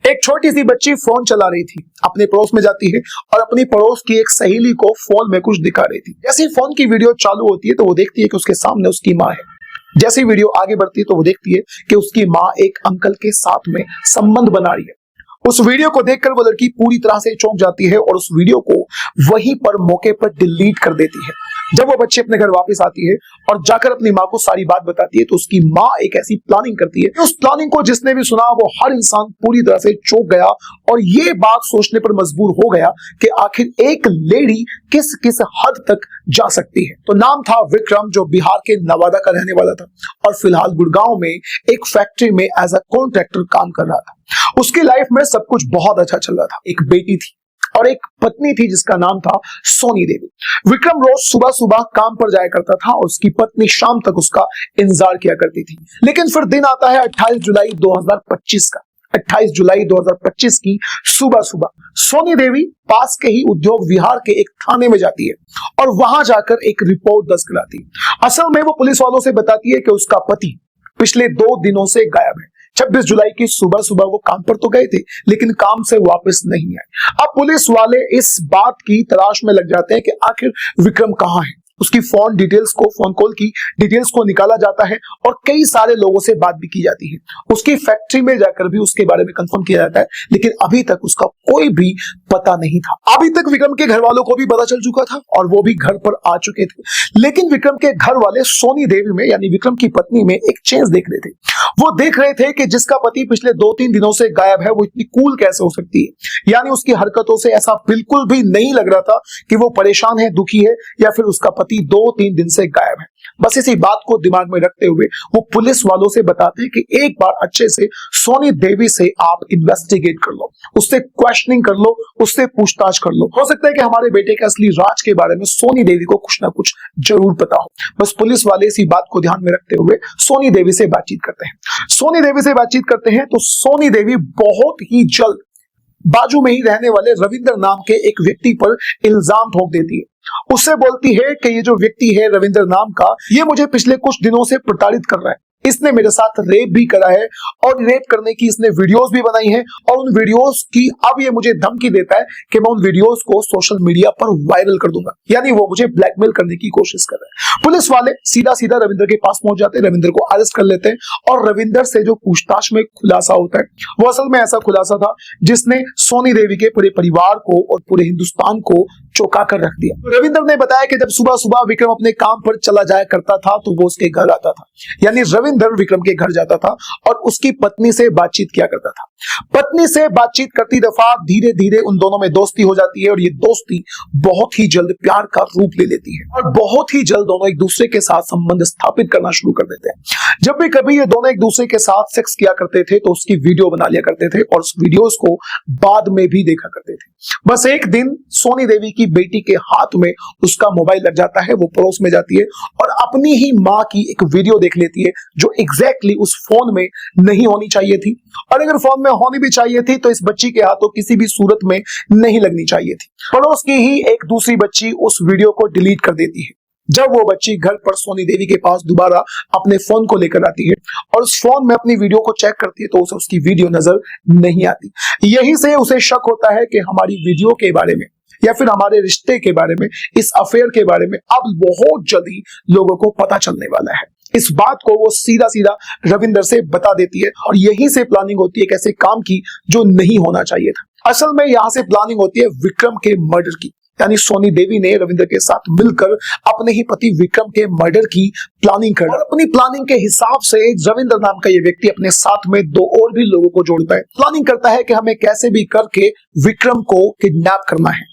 एक छोटी सी बच्ची फोन चला रही थी, अपने पड़ोस में जाती है और अपनी पड़ोस की एक सहेली को फोन में कुछ दिखा रही थी। जैसे ही फोन की वीडियो चालू होती है तो वो देखती है कि उसके सामने उसकी माँ है। जैसे ही वीडियो आगे बढ़ती है तो वो देखती है कि उसकी माँ एक अंकल के साथ में संबंध बना रही है। उस वीडियो को देखकर वो लड़की पूरी तरह से चौंक जाती है और उस वीडियो को वहीं पर मौके पर डिलीट कर देती है। जब वो बच्ची अपने घर वापस आती है और जाकर अपनी माँ को सारी बात बताती है तो उसकी माँ एक ऐसी प्लानिंग करती है। उस प्लानिंग को जिसने भी सुना वो हर इंसान पूरी तरह से चौंक गया और ये बात सोचने पर मजबूर हो गया कि आखिर एक लेडी किस किस हद तक जा सकती है। तो नाम था विक्रम, जो बिहार के नवादा का रहने वाला था और फिलहाल गुड़गांव में एक फैक्ट्री में एज अ कॉन्ट्रैक्टर काम कर रहा था। उसकी लाइफ में सब कुछ बहुत अच्छा चल रहा था। एक बेटी थी और एक पत्नी थी जिसका नाम था सोनी देवी। विक्रम रोज सुबह सुबह काम पर जाया करता था और उसकी पत्नी शाम तक उसका इंतजार किया करती थी। लेकिन फिर दिन आता है 28 जुलाई 2025 का। 28 जुलाई 2025 की सुबह सुबह सोनी देवी पास के ही उद्योग विहार के एक थाने में जाती है और वहां जाकर एक रिपोर्ट दर्ज कराती है। असल में वो पुलिस वालों से बताती है कि उसका पति पिछले 2 दिनों से गायब है। 26 जुलाई की सुबह सुबह वो काम पर तो गए थे लेकिन काम से वापस नहीं आए। अब पुलिस वाले इस बात की तलाश में लग जाते हैं कि आखिर विक्रम कहाँ है। उसकी फोन कॉल की डिटेल्स को निकाला जाता है और कई सारे लोगों से बात भी की जाती है। उसकी फैक्ट्री में जाकर भी उसके बारे में कंफर्म किया जाता है, लेकिन अभी तक उसका कोई भी पता नहीं था। अभी तक विक्रम के घर वालों को भी पता चल चुका था और वो भी घर पर आ चुके थे, लेकिन विक्रम के घर वाले सोनी देवी में यानी विक्रम की पत्नी में एक चेंज देख रहे थे। वो देख रहे थे कि जिसका पति पिछले 2-3 दिनों से गायब है वो इतनी कूल कैसे हो सकती है। यानी उसकी हरकतों से ऐसा बिल्कुल भी नहीं लग रहा था कि वो परेशान है, दुखी है या फिर उसका पति 2-3 दिन से गायब है। बस इसी बात को दिमाग में रखते हुए वो पुलिस वालों से बताते हैं कि एक बार अच्छे से सोनी देवी से आप इन्वेस्टिगेट कर लो, उससे क्वेश्चनिंग कर लो, उससे पूछताछ कर लो। हो सकता है कि हमारे बेटे के असली राज के बारे में सोनी देवी को कुछ ना कुछ जरूर पता हो। बस पुलिस वाले इसी बात को ध्यान में रखते हुए सोनी देवी से बातचीत करते हैं। सोनी देवी से बातचीत करते हैं तो सोनी देवी बहुत ही जल्द बाजू में ही रहने वाले रविंद्र नाम के एक व्यक्ति पर इल्जाम ठोक देती है। उससे बोलती है कि ये जो व्यक्ति है रविंद्र नाम का, ये मुझे पिछले कुछ दिनों से प्रताड़ित कर रहा है। इसने मेरे साथ रेप भी करा है और रेप करने की इसने वीडियोस भी बनाई है और उन वीडियोस की अब ये मुझे धमकी देता है कि मैं उन वीडियोस को सोशल मीडिया पर वायरल कर दूंगा। यानी वो मुझे ब्लैकमेल करने की कोशिश कर रहा है। पुलिस वाले सीधा सीधा रविंद्र के पास पहुंच जाते हैं, रविंद्र को अरेस्ट कर लेते हैं और रविंद्र से जो पूछताछ में खुलासा होता है वो असल में ऐसा खुलासा था जिसने सोनी देवी के पूरे परिवार को और पूरे हिंदुस्तान को चौंका कर रख दिया। तो रविंद्र ने बताया कि जब सुबह सुबह विक्रम अपने काम पर चला जाया करता था तो वो उसके घर आता था। यानी रविंद्र विक्रम के घर जाता था और उसकी पत्नी से बातचीत किया करता था। पत्नी से बातचीत करती दफा धीरे धीरे उन दोनों में दोस्ती हो जाती है और ये दोस्ती बहुत ही जल्द प्यार का रूप ले लेती है और बहुत ही जल्द दोनों एक दूसरे के साथ संबंध स्थापित करना शुरू कर देते हैं। जब भी कभी ये दोनों एक दूसरे के साथ सेक्स किया करते थे तो उसकी वीडियो बना लिया करते थे और उस वीडियोस को बाद में भी देखा करते थे। बस एक दिन सोनी देवी की बेटी के हाथ में उसका मोबाइल लग जाता है। वो पड़ोस में जाती है और अपनी ही माँ की एक वीडियो देख लेती है जो एग्जैक्टली उस फोन में नहीं होनी चाहिए थी, और अगर फोन में होनी भी चाहिए थी तो इस बच्ची के हाथों किसी भी सूरत में नहीं लगनी चाहिए थी। पड़ोस की ही एक दूसरी बच्ची उस वीडियो को डिलीट कर देती है। जब वो बच्ची घर पर सोनी देवी के पास दोबारा अपने फोन को लेकर आती है और उस फोन में अपनी वीडियो को चेक करती है तो उसे उसकी वीडियो नजर नहीं आती। यहीं से उसे शक होता है कि हमारी वीडियो के बारे में या फिर हमारे रिश्ते के बारे में, इस अफेयर के बारे में अब बहुत जल्दी लोगों को पता चलने वाला है। इस बात को वो सीधा सीधा रविंद्र से बता देती है और यहीं से प्लानिंग होती है एक ऐसे काम की जो नहीं होना चाहिए था। असल में यहां से प्लानिंग होती है विक्रम के मर्डर की। यानी सोनी देवी ने रविंद्र के साथ मिलकर अपने ही पति विक्रम के मर्डर की प्लानिंग कर और अपनी प्लानिंग के हिसाब से रविंद्र नाम का ये व्यक्ति अपने साथ में 2 और भी लोगों को जोड़ता है। प्लानिंग करता है कि हमें कैसे भी करके विक्रम को किडनैप करना है।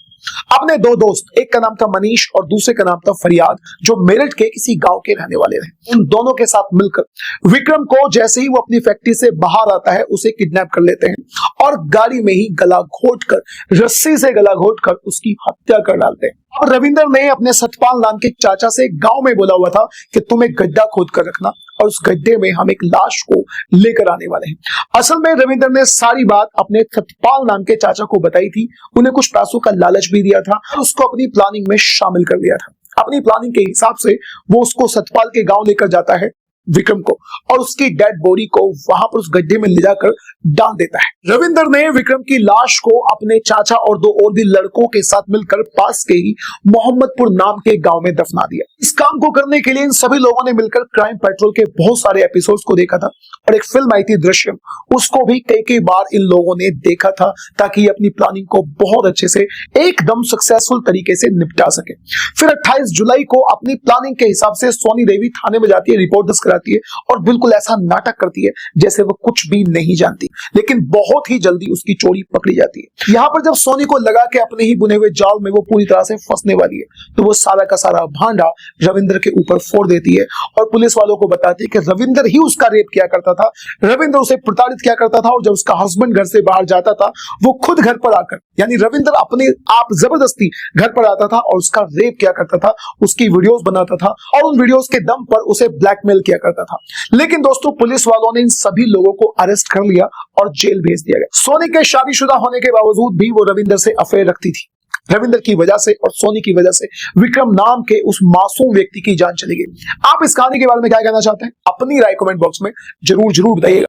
अपने 2 दोस्त, एक का नाम था मनीष और दूसरे का नाम था फरियाद, जो मेरठ के किसी गांव के रहने वाले थे। उन दोनों के साथ मिलकर विक्रम को जैसे ही वो अपनी फैक्ट्री से बाहर आता है उसे किडनैप कर लेते हैं और गाड़ी में ही गला घोटकर, रस्सी से गला घोटकर उसकी हत्या कर डालते हैं। और रविंद्र ने अपने सतपाल नाम के चाचा से गांव में बोला हुआ था कि तुम एक गड्ढा खोद कर रखना और उस गड्ढे में हम एक लाश को लेकर आने वाले हैं। असल में रविंद्र ने सारी बात अपने सतपाल नाम के चाचा को बताई थी, उन्हें कुछ पैसों का लालच भी दिया था और उसको अपनी प्लानिंग में शामिल कर लिया था। अपनी प्लानिंग के हिसाब से वो उसको सतपाल के गांव लेकर जाता है विक्रम को और उसकी डेड बॉडी को वहां पर उस गड्ढे में ले जाकर डाल देता है। रविंदर ने विक्रम की लाश को अपने चाचा और दो और भी लड़कों के साथ मिलकर पास के ही मोहम्मदपुर नाम के गांव में दफना दिया। इस काम को करने के लिए इन सभी लोगों ने मिलकर क्राइम पेट्रोल के बहुत सारे एपिसोड्स को देखा था और एक फिल्म आई थी दृश्यम, उसको भी कई बार इन लोगों ने देखा था ताकि अपनी प्लानिंग को बहुत अच्छे से एकदम सक्सेसफुल तरीके से निपटा सके। फिर 28 जुलाई को अपनी प्लानिंग के हिसाब से सोनी देवी थाने में जाती है, रिपोर्ट दर्ज कराती है और बिल्कुल ऐसा नाटक करती है जैसे वो कुछ भी नहीं जानती, लेकिन बहुत ही जल्दी उसकी चोरी पकड़ी जाती है। यहाँ पर जब सोनी को लगा कि अपने ही बुने हुए जाल में वो पूरी तरह से फंसने वाली है तो वो सारा का सारा भांडा रविंदर के ऊपर फोड़ देती है और पुलिस वालों को बताती है कि रविंदर ही उसका रेप किया करता था, रविंदर उसे प्रताड़ित किया करता था और जब उसका हस्बैंड घर से बाहर जाता था वो खुद घर पर आकर, यानी रविंदर अपने आप जबरदस्ती घर पर आता था और उसका रेप किया करता था, उसकी वीडियोस बनाता था और उन वीडियोस के दम पर उसे ब्लैकमेल किया करता था। लेकिन दोस्तों पुलिस वालों ने इन सभी लोगों को अरेस्ट कर लिया और जेल भेज दिया गया। सोनी के शादीशुदा होने के बावजूद भी वो रविंदर से अफेयर रखती थी। रविंदर की वजह से और सोनी की वजह से विक्रम नाम के उस मासूम व्यक्ति की जान चली गई। आप इस कहानी के बारे में क्या कहना चाहते हैं? अपनी राय कमेंट बॉक्स में जरूर बताइएगा।